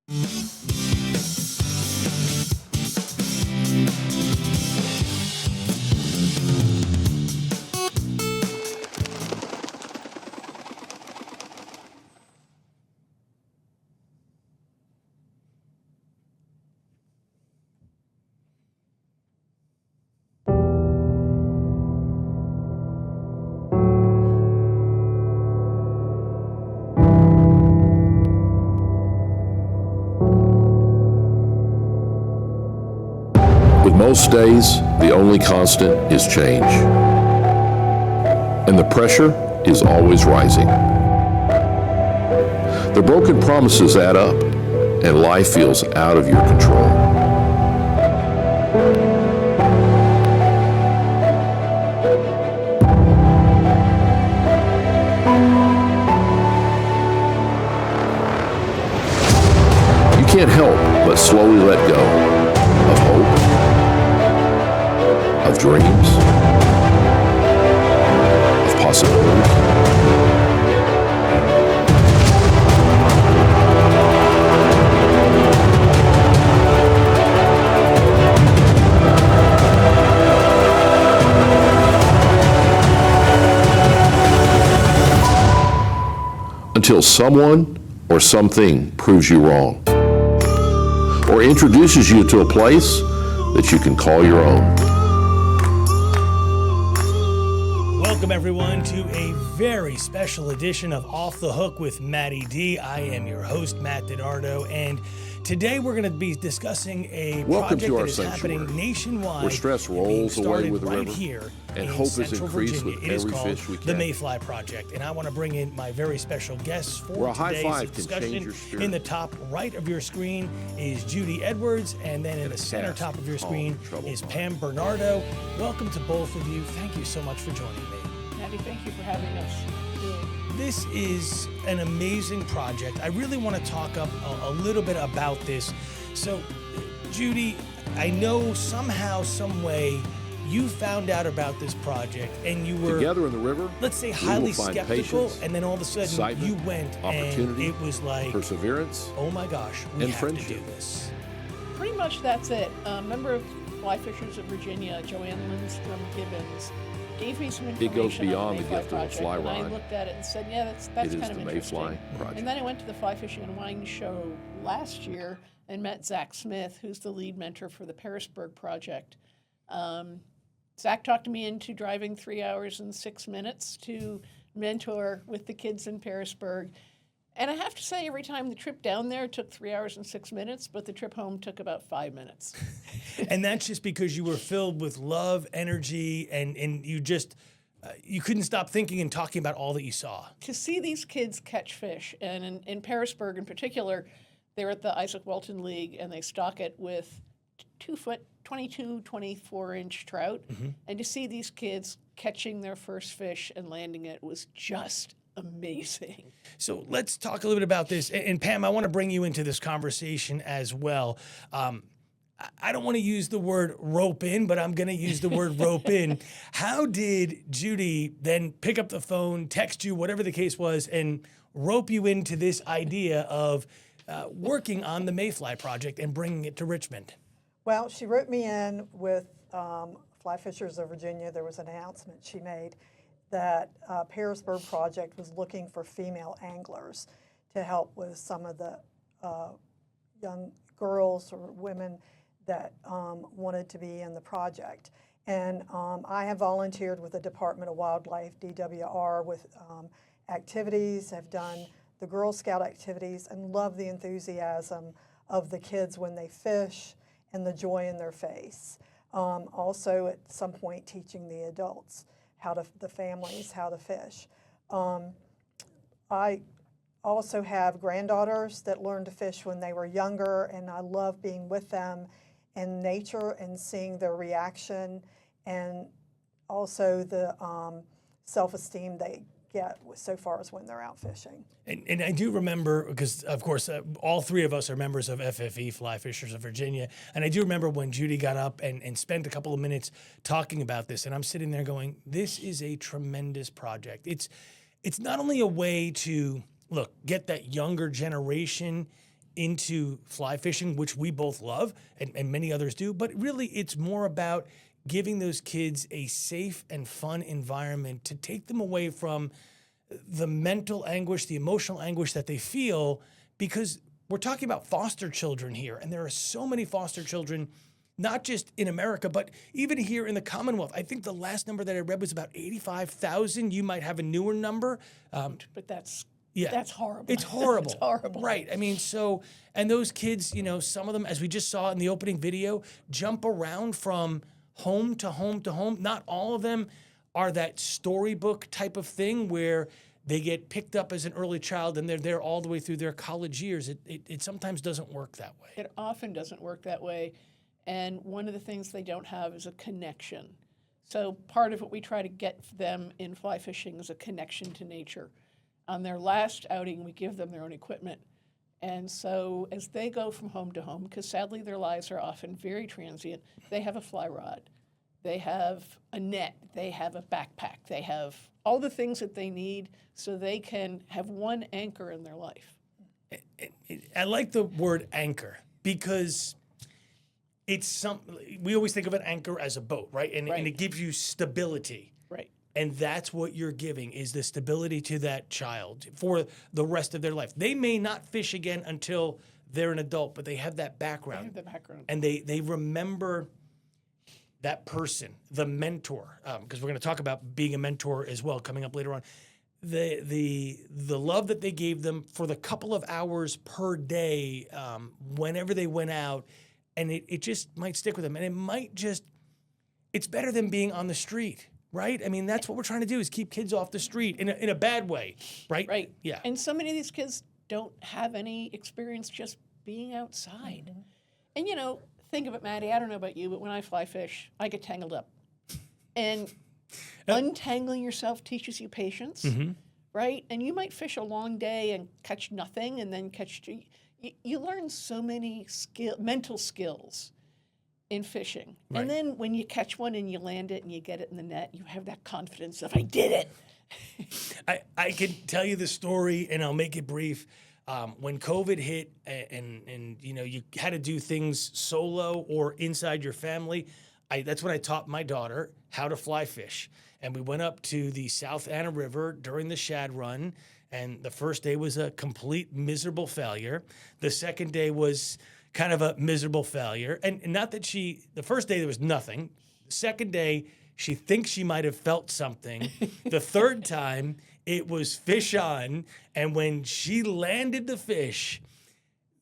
With most days, the only constant is change. And the pressure is always rising. The broken promises add up, and life feels out of your control. You can't help but slowly let go of hope, of dreams, of possibilities. Until someone or something proves you wrong, or introduces you to a place that you can call your own. Welcome everyone to a very special edition of Off the Hook with Matty D. I am your host, Matt DiNardo, and today we're going to be discussing a project that is happening nationwide, where stress rolls away with the right river, here and in hope is Central increased Virginia. with It is every called fish we the catch. MayFly Project, and I want to bring in my very special guests for Where a high today's five can discussion. change your spirit. In the top right of your screen is Judy Edwards, and then in And the a center cast top of your calm, screen troubled is mind. Pam Bernardo. Welcome to both of you. Thank you so much for joining me. Matty, thank you for having us. This is an amazing project. I really want to talk a little bit about this. So, Judy, I know somehow, some way, you found out about this project and you were Together in the river, let's say, we highly will find skeptical, patience, and then all of a sudden excitement, you went and opportunity, it was like, perseverance, oh my gosh, we and have to do friendship. this. Pretty much that's it. A member of Fly Fishers of Virginia, Joanne Lindstrom Gibbons, gave me some information goes beyond on the the MayFly gift of a Project, fly and I rod. looked at it and said, yeah, that's It kind is of the interesting. MayFly Project. And then I went to the Fly Fishing and Wine Show last year and met Zach Smith, who's the lead mentor for the Pearisburg Project. Zach talked me into driving 3 hours and 6 minutes to mentor with the kids in Pearisburg. And I have to say, every time the trip down there took 3 hours and 6 minutes, but the trip home took about 5 minutes. And that's just because you were filled with love, energy, and you just, you couldn't stop thinking and talking about all that you saw. To see these kids catch fish, and in Pearisburg in particular, they're at the Isaac Walton League, and they stock it with 2-foot, 22, 24-inch trout. Mm-hmm. And to see these kids catching their first fish and landing it was just amazing. So let's talk a little bit about this. And Pam, I want to bring you into this conversation as well. I don't want to use the word rope in, but I'm going to use the word rope in. How did Judy then pick up the phone, text you, whatever the case was, and rope you into this idea of working on the MayFly Project and bringing it to Richmond? Well, she wrote me in with Fly Fishers of Virginia. There was an announcement she made that Pearisburg Project was looking for female anglers to help with some of the young girls or women that wanted to be in the project. And I have volunteered with the Department of Wildlife, DWR, with activities, have done the Girl Scout activities, and love the enthusiasm of the kids when they fish and the joy in their face. Also, at some point, teaching the adults the families how to fish. I also have granddaughters that learned to fish when they were younger, and I love being with them in nature and seeing their reaction, and also the self-esteem they get so far as when they're out fishing. And I do remember, because of course all three of us are members of FFE, Fly Fishers of Virginia, and I do remember when Judy got up and spent a couple of minutes talking about this, and I'm sitting there going, this is a tremendous project. It's not only a way to, look, get that younger generation into fly fishing, which we both love and many others do. But really, it's more about giving those kids a safe and fun environment to take them away from the mental anguish, the emotional anguish that they feel, because we're talking about foster children here. And there are so many foster children, not just in America, but even here in the Commonwealth. I think the last number that I read was about 85,000. You might have a newer number. But that's Yeah. horrible. It's horrible. It's horrible. Right. I mean, and those kids, some of them, as we just saw in the opening video, jump around from home to home to home. Not all of them are that storybook type of thing where they get picked up as an early child and they're there all the way through their college years. It sometimes doesn't work that way. It often doesn't work that way. And one of the things they don't have is a connection. So part of what we try to get them in fly fishing is a connection to nature. On their last outing, we give them their own equipment. And so as they go from home to home, because sadly their lives are often very transient, they have a fly rod, they have a net, they have a backpack, they have all the things that they need so they can have one anchor in their life. I like the word anchor because we always think of an anchor as a boat, right? And it gives you stability. Right. And that's what you're giving, is the stability to that child for the rest of their life. They may not fish again until they're an adult, but they have that background. They have the background. And they remember that person, the mentor, because we're going to talk about being a mentor as well coming up later on. The love that they gave them for the couple of hours per day, whenever they went out, and it just might stick with them. And it might just, it's better than being on the street, right? I mean, that's what we're trying to do, is keep kids off the street in a bad way, right? Right. Yeah. And so many of these kids don't have any experience just being outside. And think of it, Matty, I don't know about you, but when I fly fish, I get tangled up. And untangling yourself teaches you patience, right? And you might fish a long day and catch nothing and then catch... You learn so many mental skills in fishing. Right. And then when you catch one and you land it and you get it in the net, you have that confidence of, I did it. I can tell you the story, and I'll make it brief. When COVID hit and you had to do things solo or inside your family, that's when I taught my daughter how to fly fish. And we went up to the South Anna River during the shad run. And the first day was a complete miserable failure. The second day was kind of a miserable failure. And not that the first day there was nothing. The second day, she thinks she might have felt something. The third time, it was fish on. And when she landed the fish,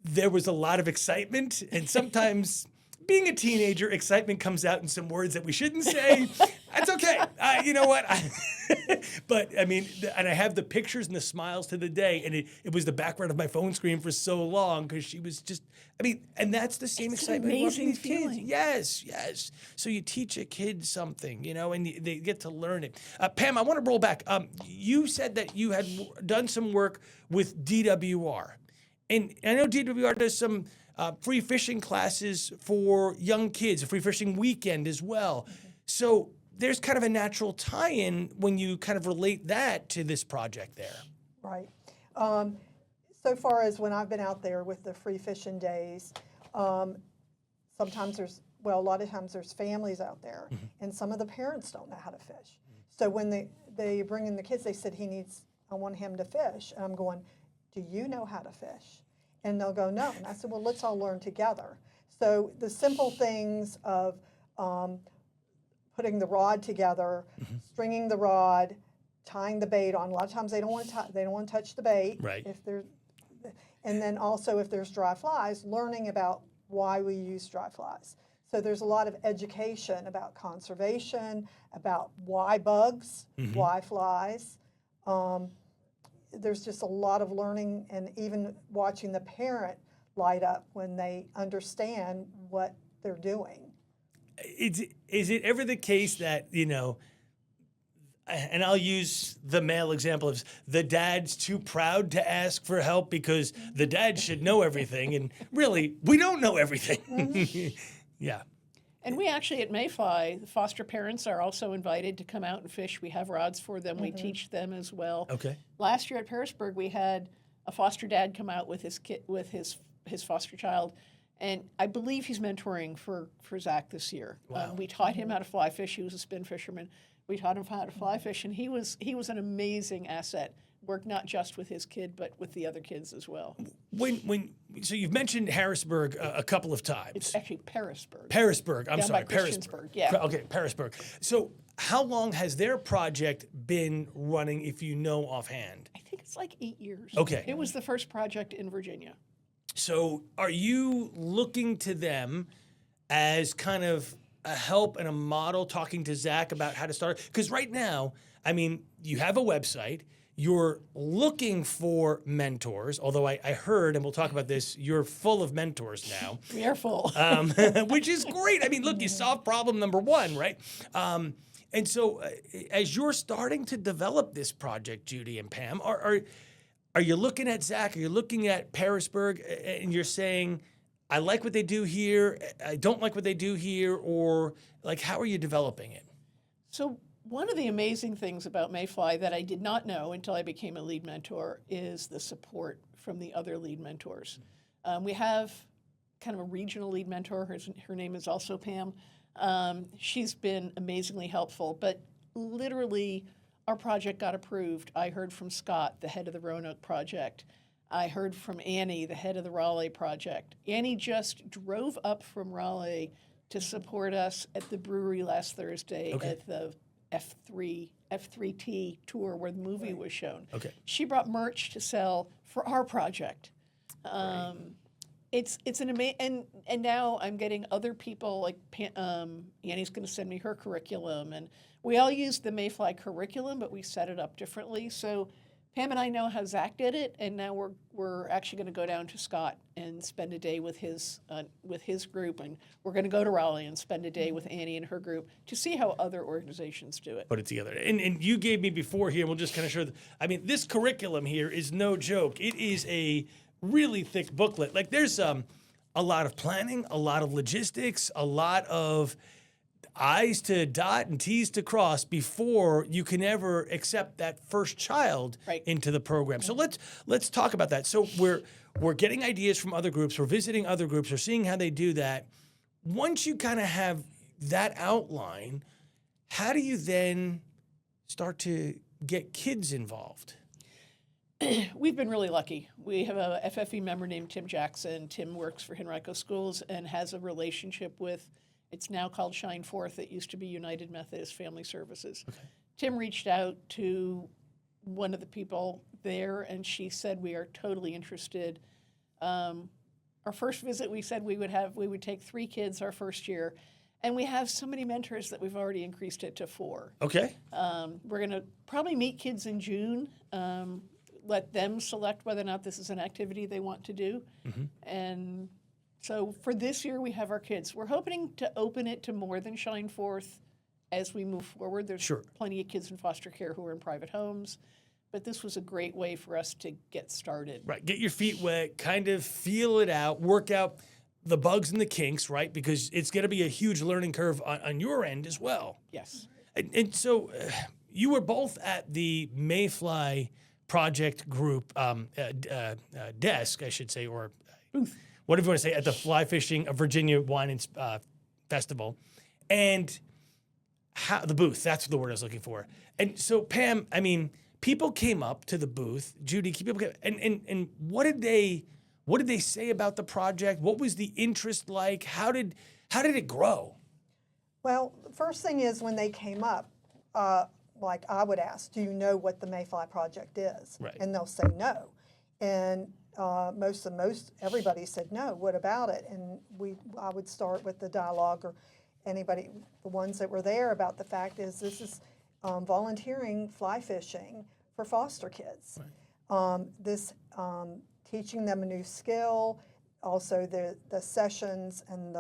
there was a lot of excitement. And sometimes, being a teenager, excitement comes out in some words that we shouldn't say. That's okay. You know what? But I mean, and I have the pictures and the smiles to the day, and it was the background of my phone screen for so long because she was just, and that's the same excitement. An amazing these kids. feeling. Yes. So you teach a kid something, and they get to learn it. Pam, I want to roll back. You said that you had done some work with DWR, and I know DWR does some free fishing classes for young kids, a free fishing weekend as well. So there's kind of a natural tie-in when you kind of relate that to this project there. Right. So far as when I've been out there with the free fishing days, sometimes a lot of times there's families out there, and some of the parents don't know how to fish. So when they bring in the kids, they said, I want him to fish. And I'm going, do you know how to fish? And they'll go, no. And I said, well, let's all learn together. So the simple things of putting the rod together, stringing the rod, tying the bait on. A lot of times they don't want to touch the bait. Right. And then also if there's dry flies, learning about why we use dry flies. So there's a lot of education about conservation, about why bugs, why flies. There's just a lot of learning, and even watching the parent light up when they understand what they're doing. Is it ever the case that, and I'll use the male example of the dad's too proud to ask for help because the dad should know everything, and really, we don't know everything. Yeah. And we actually at MayFly, the foster parents are also invited to come out and fish. We have rods for them. We teach them as well. Okay. Last year at Pearisburg, we had a foster dad come out with his his foster child. And I believe he's mentoring for Zach this year. Wow. We taught him how to fly fish. He was a spin fisherman. We taught him how to fly fish, and he was an amazing asset. Worked not just with his kid, but with the other kids as well. So you've mentioned Harrisburg a couple of times. It's actually Parisburg. Parisburg. I'm Down sorry, by Parisburg. Christiansburg, yeah. Okay, Parisburg. So how long has their project been running, if you know offhand? I think it's like 8 years. Okay. It was the first project in Virginia. So are you looking to them as kind of a help and a model, talking to Zach about how to start? Because right now, I mean, you have a website. You're looking for mentors, although I heard, and we'll talk about this, you're full of mentors now. We are full. Which is great. I mean, look, you solved problem number one, right? And so as you're starting to develop this project, Judy and Pam, are you looking at Zach? Are you looking at Parisburg and you're saying, I like what they do here, I don't like what they do here, or like, how are you developing it? So one of the amazing things about MayFly that I did not know until I became a lead mentor is the support from the other lead mentors. We have kind of a regional lead mentor. Her name is also Pam. She's been amazingly helpful, but literally our project got approved. I heard from Scott, the head of the Roanoke project. I heard from Annie, the head of the Raleigh project. Annie just drove up from Raleigh to support us at the brewery last Thursday at the F3T tour where the movie was shown. Okay. She brought merch to sell for our project. It's an amazing, and now I'm getting other people like Annie's going to send me her curriculum, and we all use the MayFly curriculum, but we set it up differently. So Pam and I know how Zach did it, and now we're actually going to go down to Scott and spend a day with his group, and we're going to go to Raleigh and spend a day with Annie and her group to see how other organizations do it. Put it together. And you gave me before here, and we'll just kind of show, I mean, this curriculum here is no joke. It is a really thick booklet. Like there's a lot of planning, a lot of logistics, a lot of I's to dot and T's to cross before you can ever accept that first child into the program. So let's talk about that. So we're getting ideas from other groups, we're visiting other groups, we're seeing how they do that. Once you kind of have that outline, how do you then start to get kids involved? We've been really lucky. We have a FFE member named Tim Jackson. Tim works for Henrico Schools and has a relationship with, it's now called Shine Forth. It used to be United Methodist Family Services. Okay. Tim reached out to one of the people there, and she said, we are totally interested. Our first visit, we said we would take 3 kids our first year, and we have so many mentors that we've already increased it to 4. Okay. We're going to probably meet kids in June, let them select whether or not this is an activity they want to do. Mm-hmm. And so for this year, we have our kids. We're hoping to open it to more than Shine Forth as we move forward. There's plenty of kids in foster care who are in private homes, but this was a great way for us to get started. Right, get your feet wet, kind of feel it out, work out the bugs and the kinks, right? Because it's going to be a huge learning curve on your end as well. Yes. And so you were both at the MayFly Project group desk, I should say, or booth, whatever you want to say, at the Fly Fishing Virginia Wine and Festival. And the booth, that's the word I was looking for. And so, Pam, I mean, people came up to the booth. Judy, people came, and what did they say about the project? What was the interest like? How did it grow? Well, the first thing is when they came up, like I would ask, do you know what the MayFly Project is? Right. And they'll say no. And most everybody said no. What about it? And I would start with the dialogue, or anybody, the ones that were there, about the fact is this is volunteering fly fishing for foster kids. Right. Teaching them a new skill. Also the sessions and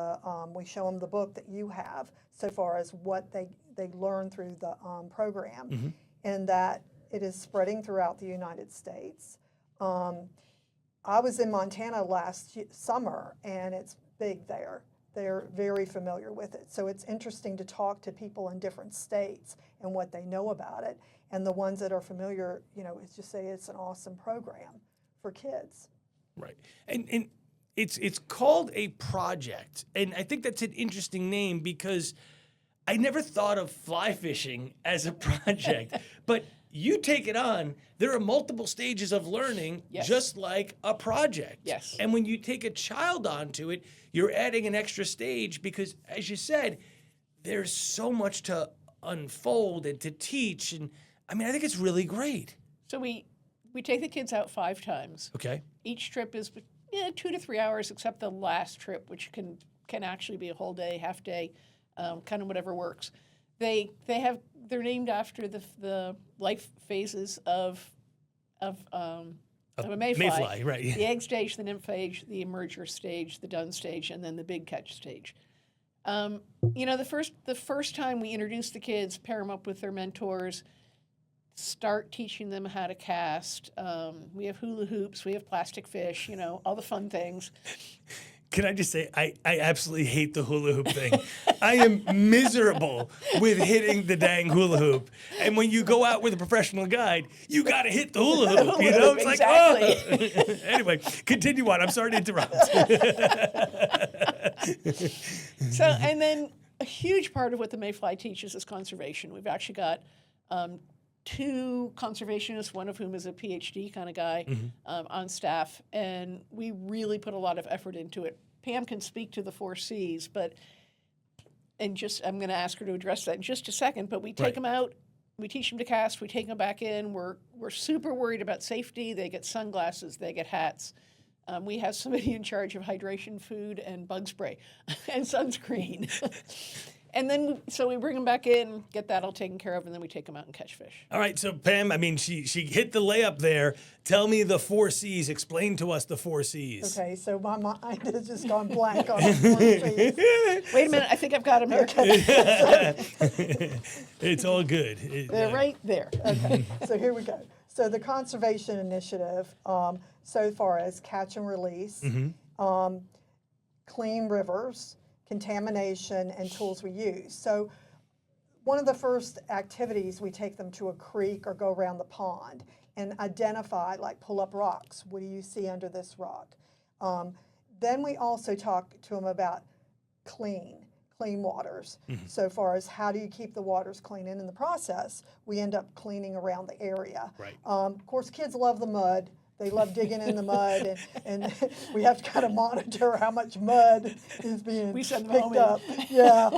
we show them the book that you have so far as what they learn through the program, mm-hmm. and that it is spreading throughout the United States. I was in Montana last summer, and it's big there. They're very familiar with it. So it's interesting to talk to people in different states and what they know about it. And the ones that are familiar, it's just say it's an awesome program for kids. Right. And it's called a project, and I think that's an interesting name because I never thought of fly fishing as a project, but you take it on. There are multiple stages of learning, Yes. just like a project. Yes. And when you take a child onto it, you're adding an extra stage because, as you said, there's so much to unfold and to teach. And I mean, I think it's really great. So we take the kids out 5 times. Okay. Each trip is 2 to 3 hours, except the last trip, which can actually be a whole day, half day, kind of whatever works. They're named after the life phases of a MayFly. MayFly, right. The egg stage, the nymph stage, the emerger stage, the dun stage, and then the big catch stage. The first time we introduce the kids, pair them up with their mentors, start teaching them how to cast. We have hula hoops, we have plastic fish, all the fun things. Can I just say, I absolutely hate the hula hoop thing. I am miserable with hitting the dang hula hoop. And when you go out with a professional guide, you got to hit the hula hoop. It's Exactly. like, oh. Anyway, continue on. I'm sorry to interrupt. So, and then a huge part of what the MayFly teaches is conservation. We've actually got 2 conservationists, one of whom is a PhD kind of guy on staff, and we really put a lot of effort into it. Pam can speak to the 4 C's, I'm going to ask her to address that in just a second, but we take them out, we teach them to cast, we take them back in, we're super worried about safety. They get sunglasses, they get hats. We have somebody in charge of hydration, food, and bug spray and sunscreen. And then, so we bring them back in, get that all taken care of, and then we take them out and catch fish. All right, so Pam, I mean, she hit the layup there. Tell me the 4 C's. Explain to us the 4 C's. Okay, so my mind has just gone blank on the 4 C's. Wait a minute, I think I've got them here. It's all good. They're right there. Okay, so here we go. So the conservation initiative, so far as catch and release, clean rivers, contamination, and tools we use. So one of the first activities, we take them to a creek or go around the pond and identify, like pull up rocks. What do you see under this rock? Then we also talk to them about clean waters. So far as how do you keep the waters clean, and in the process, we end up cleaning around the area. Right. Of course, kids love the mud. They love digging in the mud, and we have to kind of monitor how much mud is being picked up. Yeah.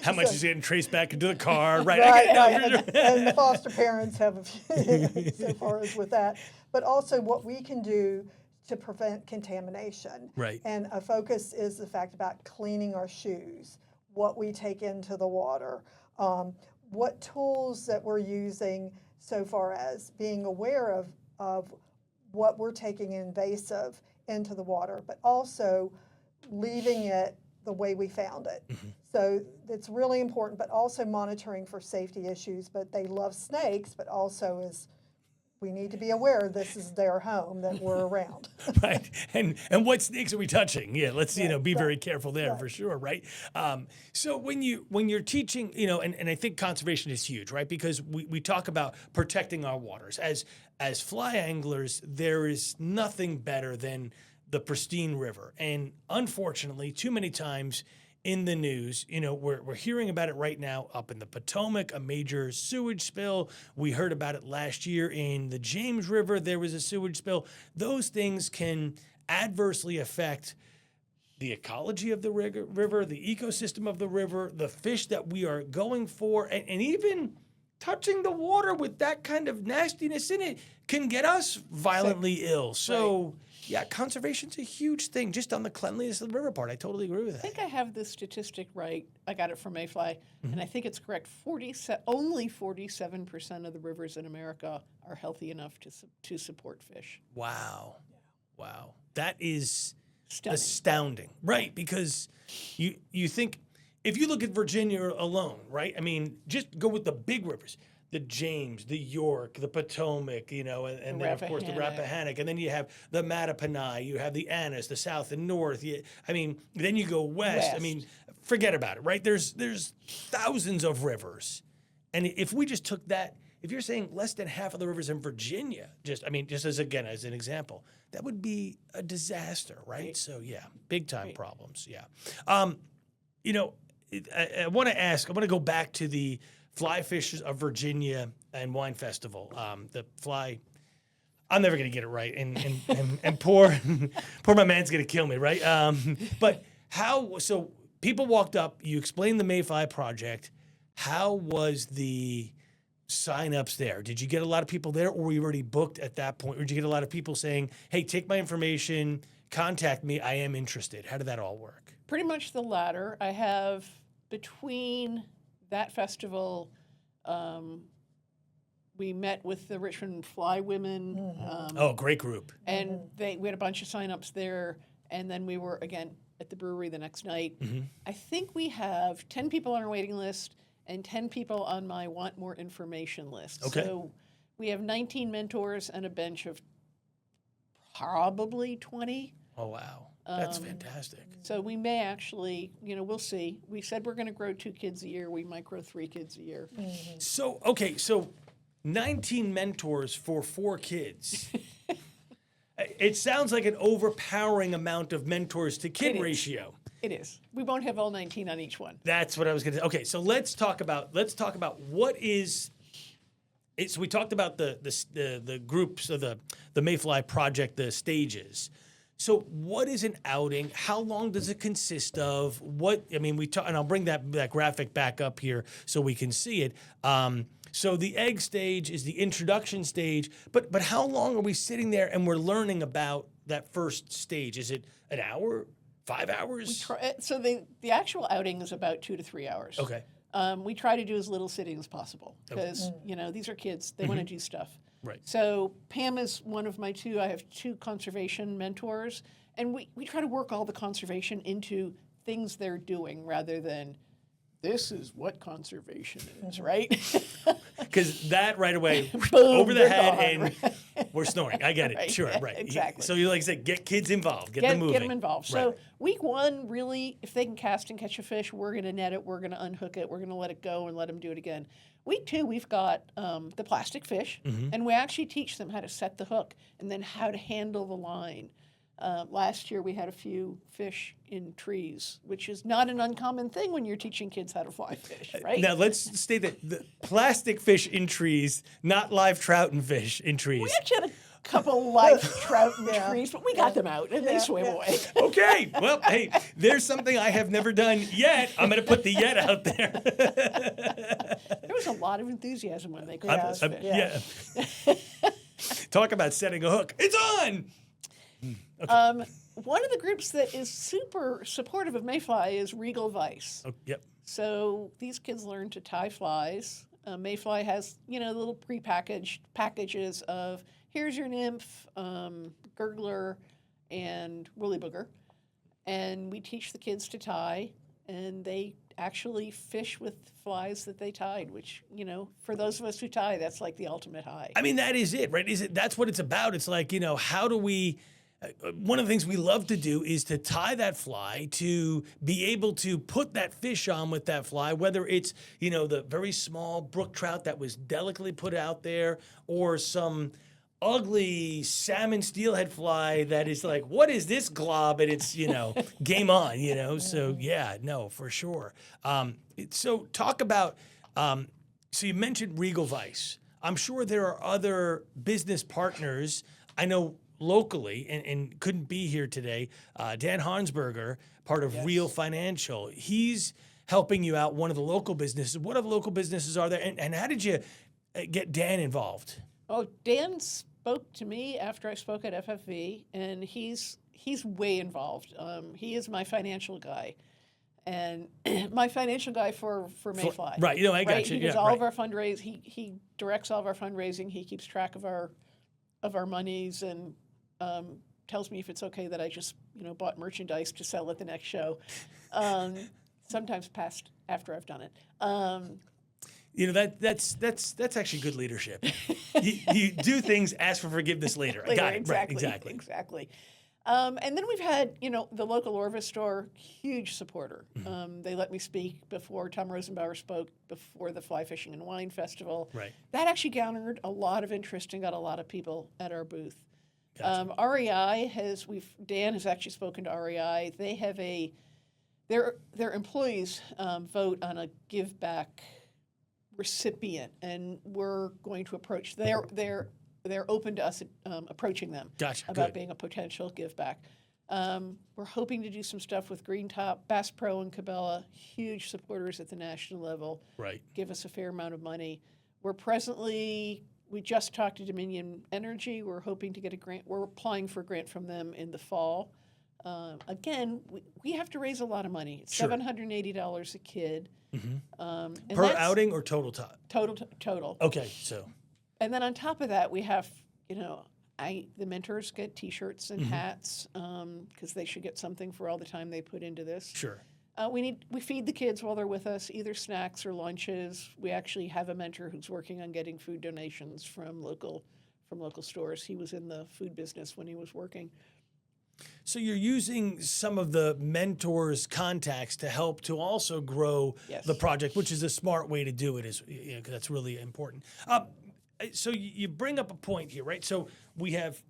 How much is getting traced back into the car? Right. Right. And the foster parents have a few so far as with that. But also what we can do to prevent contamination. Right. And a focus is the fact about cleaning our shoes, what we take into the water, what tools that we're using so far as being aware of what we're taking invasive into the water, but also leaving it the way we found it. So it's really important, but also monitoring for safety issues. But they love snakes, but also we need to be aware this is their home that we're around. Right. And what snakes are we touching? Yeah, let's be very careful there for sure, right? So when you're teaching, and I think conservation is huge, right? Because we talk about protecting our waters. As fly anglers, there is nothing better than the pristine river. And unfortunately, too many times in the news, we're hearing about it right now up in the Potomac, a major sewage spill. We heard about it last year in the James River. There was a sewage spill. Those things can adversely affect the ecology of the river, the ecosystem of the river, the fish that we are going for, and even touching the water with that kind of nastiness in it can get us violently ill. So, yeah, conservation's a huge thing just on the cleanliness of the river part. I totally agree with that. I think I have this statistic right. I got it from MayFly, and I think it's correct. Only 47% of the rivers in America are healthy enough to support fish. Wow. Wow. That is Stunning. astounding. Right, because you think, if you look at Virginia alone, right? I mean, just go with the big rivers. The James, the York, the Potomac, and then, of course, the Rappahannock. And then you have the Mattapony, you have the Annis, the South and North. Then you go west. I mean, forget about it, right? There's thousands of rivers. And if we just took that if you're saying less than half of the rivers in Virginia, just as as an example, that would be a disaster, right? So yeah, big time problems. Yeah. I want to go back to the Fly Fishers of Virginia and Wine Festival. The fly, I'm never going to get it right, and poor my man's going to kill me, right? But so people walked up, you explained the MayFly Project. How was the sign-ups there? Did you get a lot of people there, or were you already booked at that point? Or did you get a lot of people saying, hey, take my information, contact me, I am interested? How did that all work? Pretty much the latter. I have, between that festival, we met with the Richmond Fly Women. Great group. And we had a bunch of sign-ups there, and then we were, again, at the brewery the next night. I think we have 10 people on our waiting list and 10 people on my want more information list. Okay. So we have 19 mentors and a bench of probably 20. Oh, wow. That's fantastic. So we may actually, we'll see. We said we're going to grow 2 kids a year. We might grow 3 kids a year. So 19 mentors for 4 kids. It sounds like an overpowering amount of mentors to kid ratio. It is. We won't have all 19 on each one. That's what I was going to say. Okay, so let's talk about what is. So we talked about the groups of the MayFly Project, the stages. So what is an outing? How long does it consist of? And I'll bring that graphic back up here so we can see it. So the egg stage is the introduction stage, but how long are we sitting there and we're learning about that first stage? Is it an hour, 5 hours? So the actual outing is about 2 to 3 hours. Okay. We try to do as little sitting as possible because, these are kids. They want to do stuff. Right. So Pam is one of my 2. I have 2 conservation mentors, and we try to work all the conservation into things they're doing rather than this is what conservation is, right? Because that right away, Boom, over the they're head, gone, and we're snoring. I get it. Right, Sure, yeah, right. exactly. So you like I said, get kids involved, get them moving. Get them involved. Right. So week 1, really, if they can cast and catch a fish, we're going to net it, we're going to unhook it, we're going to let it go and let them do it again. Week 2, we've got the plastic fish, and we actually teach them how to set the hook and then how to handle the line. Last year, we had a few fish in trees, which is not an uncommon thing when you're teaching kids how to fly fish, right? Now, let's state that the plastic fish in trees, not live trout and fish in trees. We actually had a couple live trout in trees, but we got them out, and they swam away. Okay. Well, hey, there's something I have never done yet. I'm going to put the yet out there. There was a lot of enthusiasm when they caught those fish. Yeah. Talk about setting a hook. It's on! Okay. One of the groups that is super supportive of MayFly is Regal Vice. Oh, yep. So these kids learn to tie flies. MayFly has, little prepackaged packages of here's your nymph, gurgler, and woolly booger. And we teach the kids to tie, and they actually fish with flies that they tied, which, for those of us who tie, that's like the ultimate high. I mean, that is it, right? That's what it's about. It's like, how do we... one of the things we love to do is to tie that fly, to be able to put that fish on with that fly, whether it's, the very small brook trout that was delicately put out there or some ugly salmon steelhead fly that is like, what is this glob? And it's, game on, So, yeah, no, for sure. So talk about, so you mentioned Regal Vice. I'm sure there are other business partners. I know locally, and couldn't be here today, Dan Hansberger, part of Real Financial. He's helping you out, one of the local businesses. What other local businesses are there? And how did you get Dan involved? Oh, Dan spoke to me after I spoke at FFV, and he's way involved. He is my financial guy. And my financial guy for MayFly. Right, I got you. He does all of our fundraising. He directs all of our fundraising. He keeps track of our monies and tells me if it's okay that I just bought merchandise to sell at the next show. Sometimes past after I've done it. That's actually good leadership. you do things, ask for forgiveness later. I got it. Exactly, Right, exactly. Exactly. And then we've had, the local Orvis store, huge supporter. They let me speak before Tom Rosenbauer spoke before the Fly Fishing and Wine Festival. Right. That actually garnered a lot of interest and got a lot of people at our booth. Gotcha. REI Dan has actually spoken to REI. They have their employees vote on a give back recipient, and we're going to approach. They're open to us approaching them Gotcha. about Good. being a potential give back. We're hoping to do some stuff with Green Top, Bass Pro, and Cabela, huge supporters at the national level. Right. Give us a fair amount of money. We just talked to Dominion Energy. We're hoping to get a grant. We're applying for a grant from them in the fall. Again, we have to raise a lot of money. It's Sure. $780 a kid. And Per that's outing or total time? Total. Okay, so And then on top of that, we have, the mentors get T-shirts and hats because they should get something for all the time they put into this. sure. We feed the kids while they're with us, either snacks or lunches. We actually have a mentor who's working on getting food donations from local stores. He was in the food business when he was working. So you're using some of the mentors' contacts to help to also grow Yes. the project, which is a smart way to do it. 'Cause that's really important. So you bring up a point here, right? So we have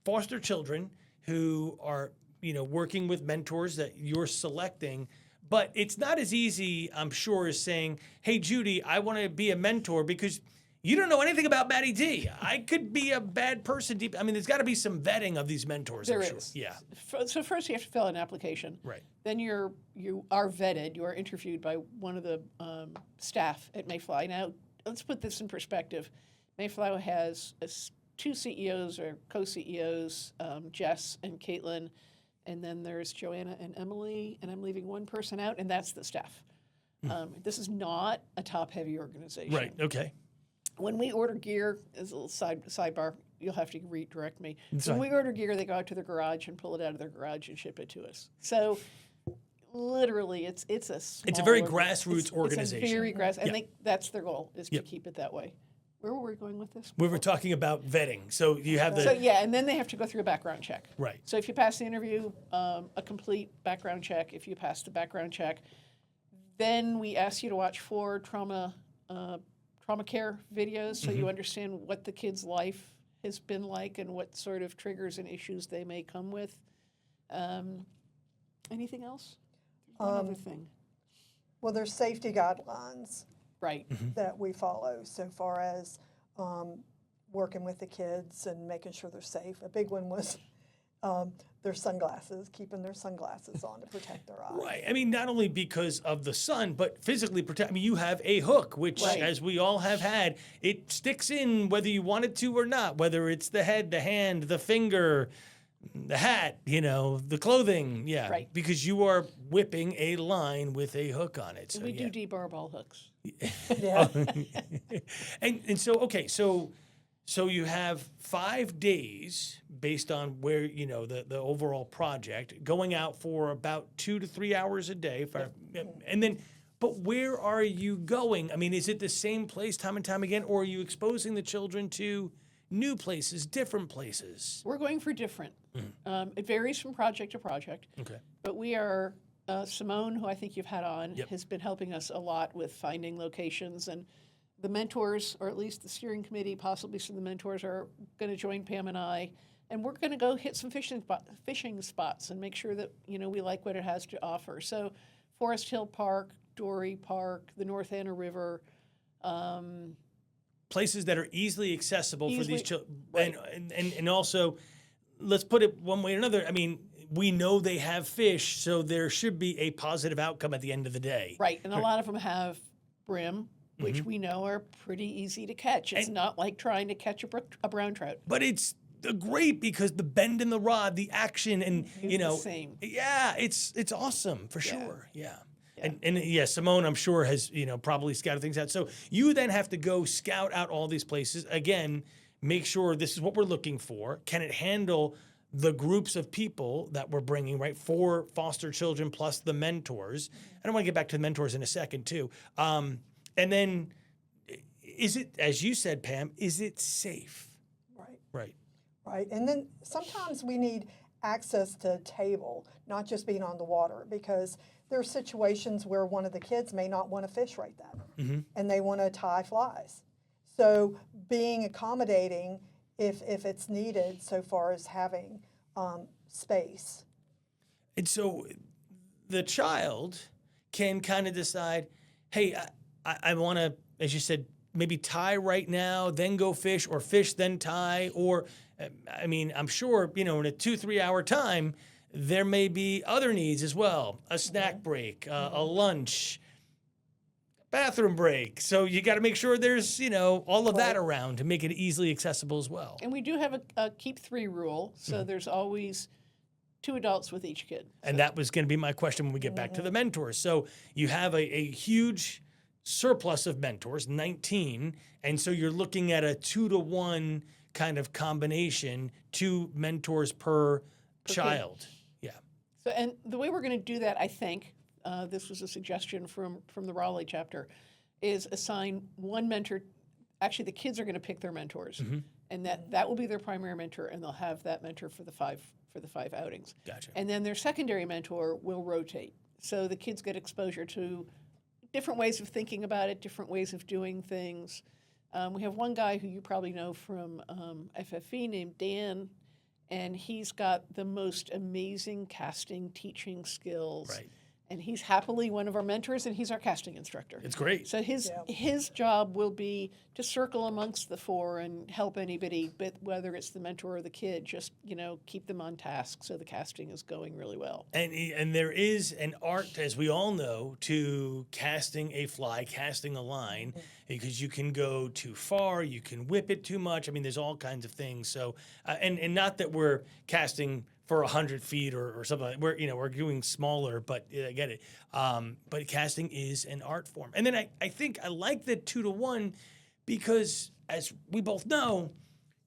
foster children who are working with mentors that you're selecting, but it's not as easy, I'm sure, as saying, "Hey, Judy, I want to be a mentor," because you don't know anything about Matty D. I could be a bad person. I mean, there's got to be some vetting of these mentors. There I'm is. Sure. Yeah. So first you have to fill out an application. Right. Then you are vetted. You are interviewed by one of the staff at MayFly. Now, let's put this in perspective. MayFly has two CEOs or co-CEOs, Jess and Caitlin, and then there's Joanna and Emily, and I'm leaving one person out, and that's the staff. This is not a top-heavy organization. Right. Okay. When we order gear, as a little sidebar, you'll have to redirect me. It's When fine. we order gear, they go out to their garage and pull it out of their garage and ship it to us. So literally, it's a small a very organ- grassroots It's a organization. very and Yeah. that's their goal, is Yep. to keep it that way. Where were we going with this? We were talking about vetting. So you have the So yeah, and then they have to go through a background check. right. So if you pass the interview, a complete background check. If you pass the background check, then we ask you to watch 4 trauma care videos, so you understand what the kid's life has been like and what sort of triggers and issues they may come with. Anything else? One other thing. Well, there's safety guidelines Right. that we follow so far as working with the kids and making sure they're safe. A big one was their sunglasses, keeping their sunglasses on to protect their eyes. Right. I mean, not only because of the sun, but physically protect. I mean, you have a hook, which, Right. as we all have had, it sticks in whether you want it to or not, whether it's the head, the hand, the finger, the hat, the clothing. Yeah. Right. Because you are whipping a line with a hook on it. So, We yeah. do debar ball hooks. Yeah. And so, okay, so you have 5 days based on where, the overall project, going out for about 2 to 3 hours a day. And then, but where are you going? I mean, is it the same place time and time again, or are you exposing the children to new places, different places? We're going for different. It varies from project to project. Okay. But we are, Simone, who I think you've had on, Yep. has been helping us a lot with finding locations. And the mentors, or at least the steering committee, possibly some of the mentors, are going to join Pam and I. And we're going to go hit some fishing spots and make sure that, we like what it has to offer. So Forest Hill Park, Dory Park, the North Anna River. Places that are easily accessible for these Easily- children. right. And also, let's put it one way or another. I mean, we know they have fish, so there should be a positive outcome at the end of the day. Right, and a lot of them have brim, which we know are pretty easy to catch. It's not like trying to catch a brown trout. But it's great because the bend in the rod, the action, and It's the same. Yeah, it's awesome for sure. Yeah. And yeah, Simone, I'm sure, has probably scouted things out. So you then have to go scout out all these places again. Make sure this is what we're looking for. Can it handle the groups of people that we're bringing, right? 4 foster children plus the mentors. I don't want to get back to the mentors in a second too. And then, is it, as you said, Pam, is it safe? Right. Right. right? And then sometimes we need access to a table, not just being on the water, because there are situations where one of the kids may not want to fish right then, and they want to tie flies. So being accommodating if it's needed, so far as having space. And so the child can kind of decide, hey, I want to, as you said, maybe tie right now, then go fish, or fish, then tie. Or, I mean, I'm sure, in a 2-3 hour time, there may be other needs as well. A snack break, a lunch, bathroom break. So you got to make sure there's, all of that around to make it easily accessible as well. And we do have a keep 3 rule, so there's always 2 adults with each kid. And that was going to be my question when we get back to the mentors. So you have a huge surplus of mentors, 19, and so you're looking at a 2-to-1 kind of combination, 2 mentors per child. Yeah. So, and the way we're going to do that, I think, this was a suggestion from the Raleigh chapter, is assign 1 mentor. Actually, the kids are going to pick their mentors, and that will be their primary mentor, and they'll have that mentor for the 5 outings. Gotcha. And then their secondary mentor will rotate, so the kids get exposure to different ways of thinking about it, different ways of doing things. We have one guy who you probably know from FFE named Dan, and he's got the most amazing casting teaching skills. Right. And he's happily one of our mentors, and he's our casting instructor. It's great. So his job will be to circle amongst the 4 and help anybody, but whether it's the mentor or the kid, just keep them on task so the casting is going really well. And there is an art, as we all know, to casting a fly, casting a line, because you can go too far, you can whip it too much. I mean, there's all kinds of things. So, and not that we're casting for 100 feet or something like that. We're doing smaller, but I get it. But casting is an art form. And then I think I like the 2-to-1 because, as we both know,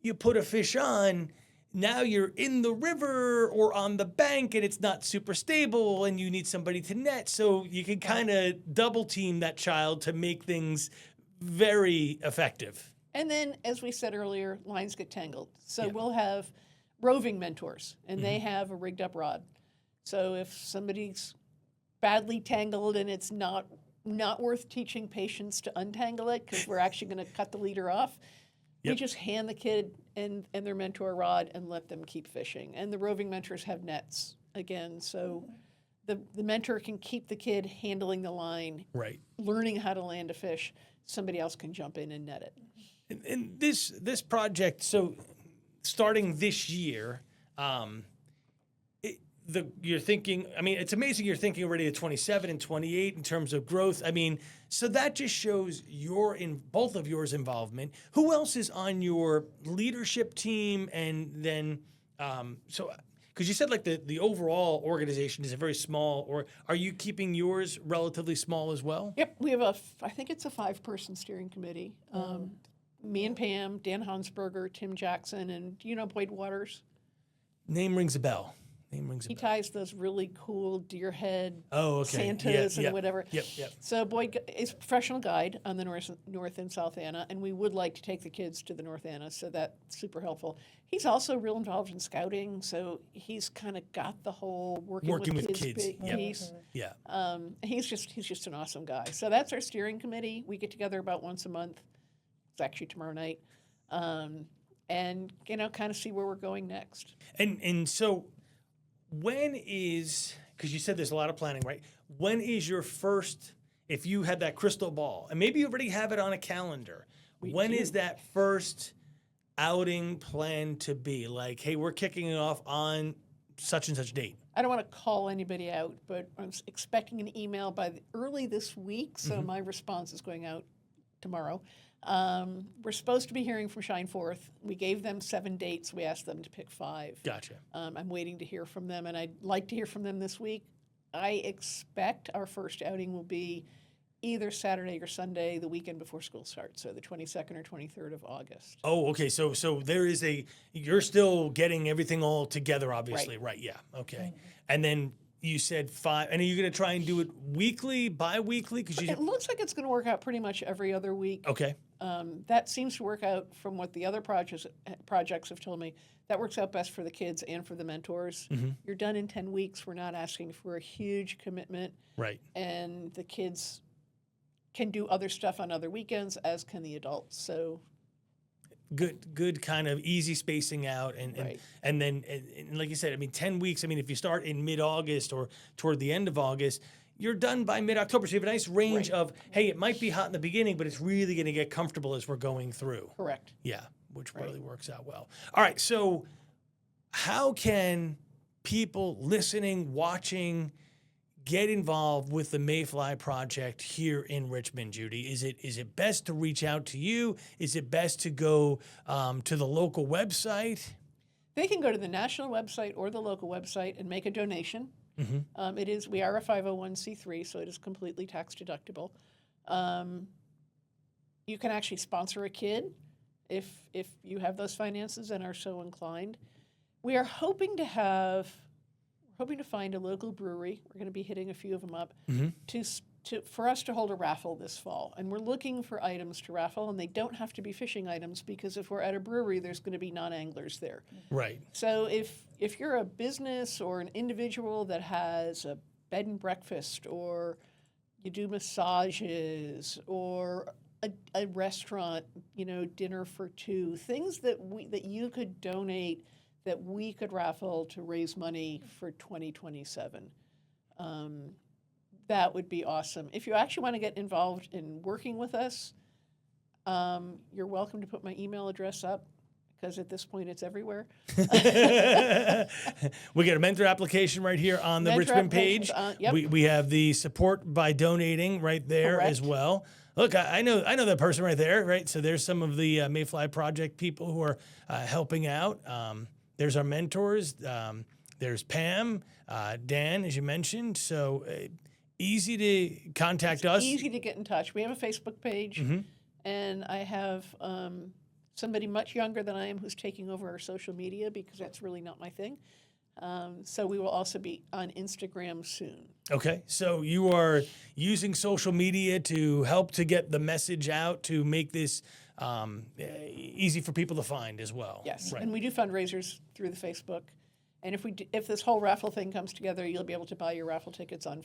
you put a fish on, now you're in the river or on the bank and it's not super stable and you need somebody to net. So you can kind of double team that child to make things very effective. And then, as we said earlier, lines get tangled. So we'll have roving mentors, and they have a rigged up rod. So if somebody's badly tangled and it's not worth teaching patients to untangle it because we're actually going to cut the leader off, we just hand the kid and their mentor a rod and let them keep fishing. And the roving mentors have nets again, so the mentor can keep the kid handling the line, right, learning how to land a fish. Somebody else can jump in and net it. And this project, so starting this year, you're thinking, I mean, it's amazing you're thinking already of 27 and 28 in terms of growth. I mean, so that just shows both of yours involvement. Who else is on your leadership team? And then, because you said like the overall organization is a very small, or are you keeping yours relatively small as well? Yep, we have I think it's a 5-person steering committee. Me and Pam, Dan Hansberger, Tim Jackson, and do you know Boyd Waters? Name rings a bell. He ties those really cool deer head Santas and whatever. Yep. So Boyd is a professional guide on the North and South Anna, and we would like to take the kids to the North Anna, so that's super helpful. He's also real involved in scouting, so he's kind of got the whole working with kids. Piece. Yeah. He's just an awesome guy. So that's our steering committee. We get together about once a month. It's actually tomorrow night. And kind of see where we're going next. And so when is, because you said there's a lot of planning, right? When is your first, if you had that crystal ball, and maybe you already have it on a calendar, when is that first outing planned to be? Like, hey, we're kicking it off on such and such date. I don't want to call anybody out, but I'm expecting an email by early this week, so my response is going out tomorrow. We're supposed to be hearing from Shine Forth. We gave them 7 dates. We asked them to pick 5. Gotcha. I'm waiting to hear from them, and I'd like to hear from them this week. I expect our first outing will be either Saturday or Sunday, the weekend before school starts, so the 22nd or 23rd of August. Oh, okay. So there is you're still getting everything all together, obviously, right? Yeah. Okay. And then you said 5, and are you going to try and do it weekly, bi-weekly? It looks like it's going to work out pretty much every other week. Okay. That seems to work out from what the other projects have told me. That works out best for the kids and for the mentors. You're done in 10 weeks. We're not asking for a huge commitment. Right. And the kids can do other stuff on other weekends, as can the adults. So good kind of easy spacing out. And then, like you said, I mean, 10 weeks, I mean, if you start in mid-August or toward the end of August, you're done by mid-October. So you have a nice range of, hey, it might be hot in the beginning, but it's really going to get comfortable as we're going through. Correct. Yeah, which really works out well. All right, so how can people listening, watching, get involved with the MayFly Project here in Richmond, Judy? Is it best to reach out to you? Is it best to go to the local website? They can go to the national website or the local website and make a donation. We are a 501c3, so it is completely tax deductible. You can actually sponsor a kid if you have those finances and are so inclined. We are hoping to find a local brewery. We're going to be hitting a few of them up for us to hold a raffle this fall. And we're looking for items to raffle, and they don't have to be fishing items, because if we're at a brewery, there's going to be non-anglers there. Right. So if you're a business or an individual that has a bed and breakfast, or you do massages, or a restaurant, dinner for two, things that you could donate, that we could raffle to raise money for 2027. That would be awesome. If you actually want to get involved in working with us, you're welcome to put my email address up, because at this point it's everywhere. We get a mentor application right here on the Richmond page. Yep. We have the support by donating right there as well. Look, I know that person right there, right? So there's some of the MayFly Project people who are helping out. There's our mentors. There's Pam, Dan, as you mentioned. So easy to contact us. Easy to get in touch. We have a Facebook page, and I have somebody much younger than I am who's taking over our social media, because that's really not my thing. So we will also be on Instagram soon. Okay, so you are using social media to help to get the message out, to make this easy for people to find as well. Yes, right. And we do fundraisers through the Facebook. And if this whole raffle thing comes together, you'll be able to buy your raffle tickets on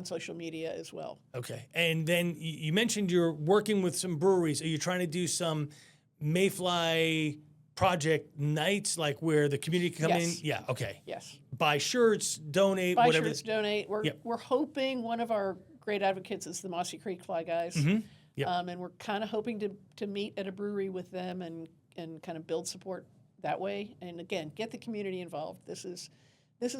social media as well. Okay, and then you mentioned you're working with some breweries. Are you trying to do some MayFly Project nights, like where the community can come in? Yeah, okay. Yes. Buy shirts, donate, Buy whatever. shirts, donate. We're hoping one of our great advocates is the Mossy Creek Fly Guys. And we're kind of hoping to meet at a brewery with them and kind of build support that way. And again, get the community involved. This is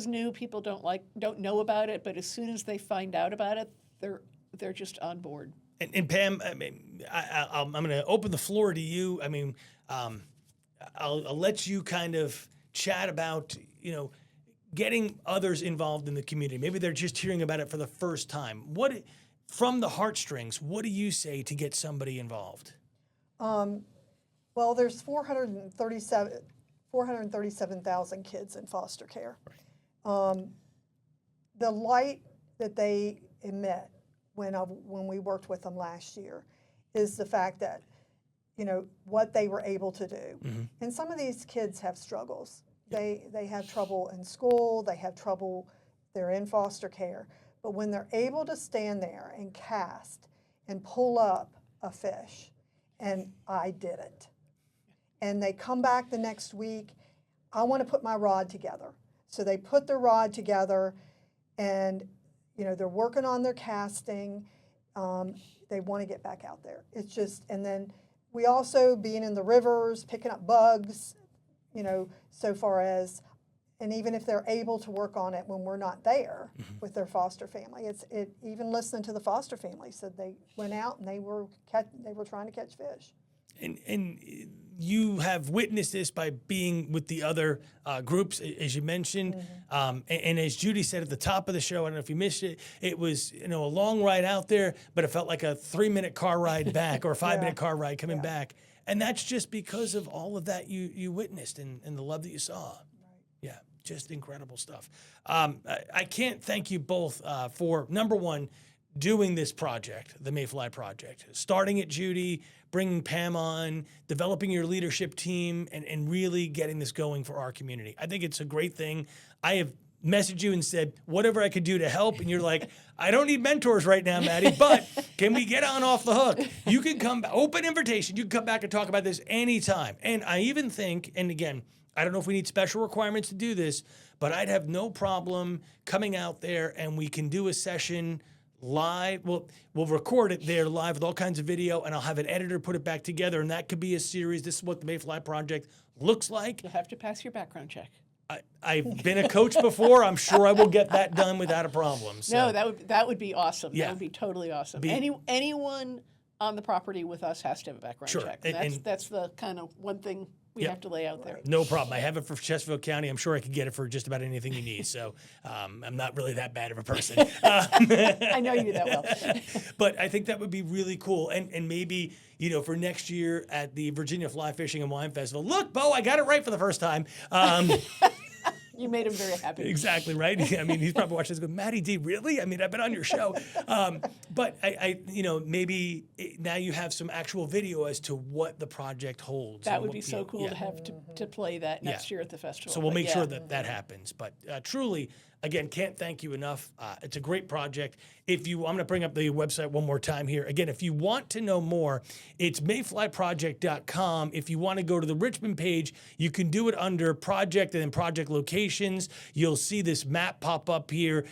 new. People don't know about it, but as soon as they find out about it, they're just on board. And Pam, I mean, I'm going to open the floor to you. I mean, I'll let you kind of chat about, getting others involved in the community. Maybe they're just hearing about it for the first time. From the heartstrings, what do you say to get somebody involved? Well, there's 437,000 kids in foster care. Right. The light that they emit when we worked with them last year is the fact that, what they were able to do. And some of these kids have struggles. They have trouble in school, they have trouble, they're in foster care. But when they're able to stand there and cast and pull up a fish, and I did it, and they come back the next week, I want to put my rod together. So they put their rod together, and they're working on their casting. They want to get back out there. It's just, and then we also, being in the rivers, picking up bugs, so far as, and even if they're able to work on it when we're not there with their foster family, even listening to the foster family said they went out and they were trying to catch fish. And you have witnessed this by being with the other groups, as you mentioned. And as Judy said at the top of the show, I don't know if you missed it, it was a long ride out there, but it felt like a 3-minute car ride back or a 5-minute car ride coming back. And that's just because of all of that you witnessed and the love that you saw. Right. Yeah. just incredible stuff. I can't thank you both for, number one, doing this project, the MayFly Project, starting at Judy, bringing Pam on, developing your leadership team, and really getting this going for our community. I think it's a great thing. I have messaged you and said, whatever I could do to help, and you're like, I don't need mentors right now, Matty, but can we get on Off the Hook? You can come, open invitation, you can come back and talk about this anytime. And I even think, and again, I don't know if we need special requirements to do this, but I'd have no problem coming out there and we can do a session live. We'll record it there live with all kinds of video, and I'll have an editor put it back together, and that could be a series. This is what the MayFly Project looks like. You'll have to pass your background check. I've been a coach before. I'm sure I will get that done without a problem. So. No, that would be awesome. Yeah. That would be totally awesome. Anyone on the property with us has to have a background Sure. check. And That's the kind of one thing we have to lay out there. No problem. I have it for Chesterfield County. I'm sure I could get it for just about anything you need. So I'm not really that bad of a person. I know you that well. But I think that would be really cool. And maybe, for next year at the Virginia Fly Fishing and Wine Festival, look, Bo, I got it right for the first time. You made him very happy. Exactly, right? I mean, he's probably watching this going, Matty D, really? I mean, I've been on your show. But I maybe now you have some actual video as to what the project holds. That and would what- be so cool to have to play that next year at the festival. So we'll But make yeah. sure that happens. But truly, again, can't thank you enough. It's a great project. I'm going to bring up the website one more time here. Again, if you want to know more, it's MayFlyProject.com. If you want to go to the Richmond page, you can do it under project and then project locations. You'll see this map pop up here.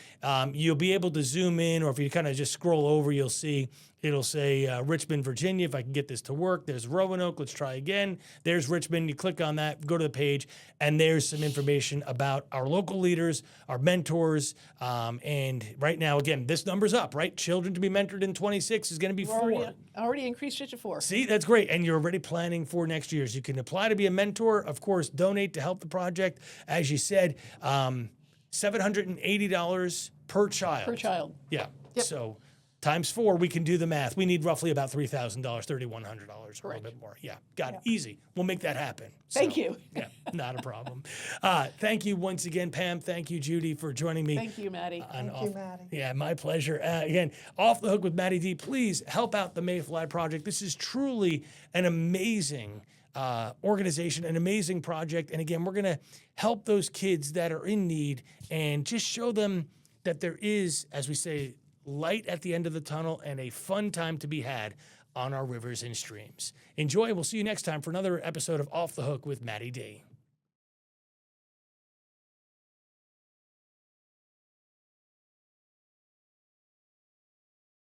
You'll be able to zoom in, or if you kind of just scroll over, you'll see it'll say Richmond, Virginia. If I can get this to work, there's Roanoke. Let's try again. There's Richmond. You click on that, go to the page, and there's some information about our local leaders, our mentors. And right now, again, this number's up, right? Children to be mentored in 26 is going to be 4. Already increased it to 4. See, that's great. And you're already planning for next year. So you can apply to be a mentor. Of course, donate to help the project. As you said, $780 per child. Per child. Yeah. Yep. So times 4, we can do the math. We need roughly about $3,000, $3,100 or a little bit more. Yeah, got it. Easy. We'll make that happen. Thank you. Yeah, not a problem. Thank you once again, Pam. Thank you, Judy, for joining me. Thank you, Matty. Thank you, Matty. Yeah, my pleasure. Again, Off the Hook with Matty D. Please help out the MayFly Project. This is truly an amazing organization, an amazing project. And again, we're going to help those kids that are in need and just show them that there is, as we say, light at the end of the tunnel and a fun time to be had on our rivers and streams. Enjoy. We'll see you next time for another episode of Off the Hook with Matty D.